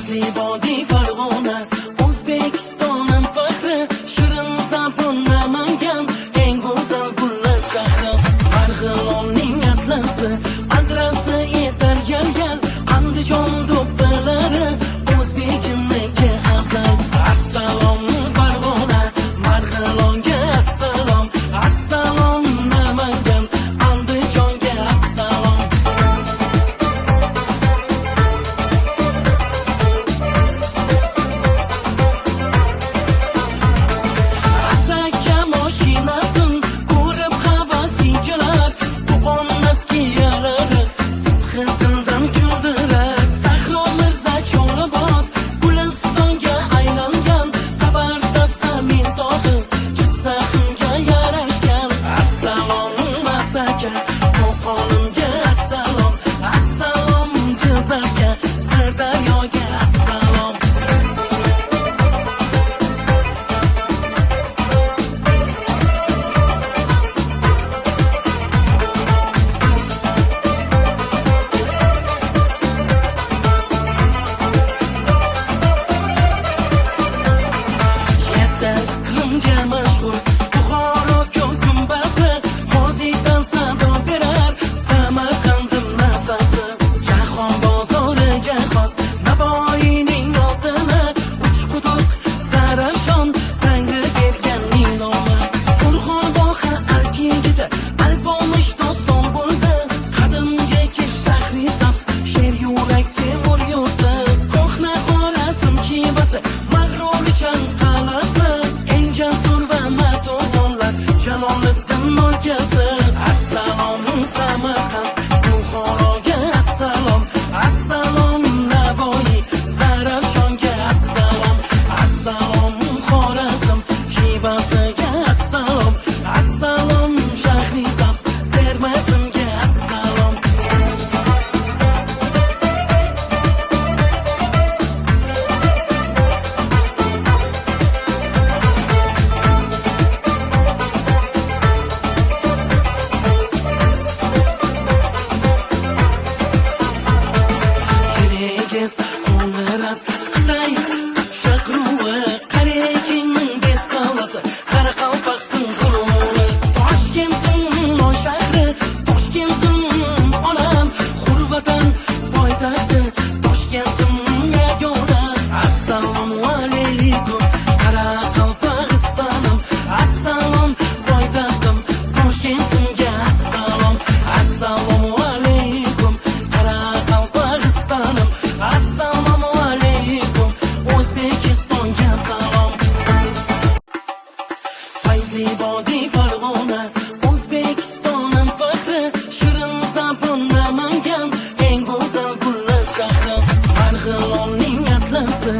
Zibodi Farg'ona, O'zbekistonim faxri, shirin zabon Namangan, eng go'zal gullar shahri. Marg'ilonning atlasi, adrasi yetar gal-gal, Andijon do'ppilari, o'zbekimniki azal. Assalom Farg'ona, Marg'ilonga assalom, assalom Namangan, Andijonga assalom. Asaka mashinasin ko'rib havasi kelar, Qo'qon askiyalari sidqi dildan kuldirar. Sahro Mirza Cho'libod Gulistonga aylangan, Sabarda Samin tog'i Jizzaximga yarashgan. Assalom Asaka, Qo'qonimga assalom, assalom Jizzaxga, Sirdaryoga assalom. Yetti iqlimga mashhur Buxoro ko'k gumbazi, mozidan sado berar Samarqandim nafasi. Jahon bozoriga xos Navoiyning oltini, Uchquduq Zarafshon Tangri berganning nomi. Surxondaryo Alp yigiti, Alpomish doston bo'ldi, qadimgi Kish shahri sabz, sher yurak Temur yurti. Ko'hna Xorazm Xivasi, Mag'rurchan qal'asi, eng jasur va mardonlar Jaloliddin o'lkasi. Assalom Samarqand, Buxoroga assalom, assalom Navoiy Zarafshonga assalom, assalom Xorazm Xivasiga assalom, assalom shahri sabz Termizimga assalom. Kirgiz, Qo'ng'irot, Xitoy, Qipchoq ruvi, Qoraqalpog'ning besqalasi, Qoraqalpoqning g'ururi. Toshkentim oy shahri, Toshkentim onam, Hurvatan poytaxti, Toshkentim yagona. Assalomu alaykum, Qoraqalpog'istonim, assalom poytaxtim, Toshkentimga assalom, assalomu alaykum, Qoraqalpog'istonim, assalomu alaykum, O'zbekistonga salom. Zibodi Farg'ona, O'zbekistonim faxri, shirin zabon Namangan, eng go'zal gullar shahri. Marg'ilonning atlasi,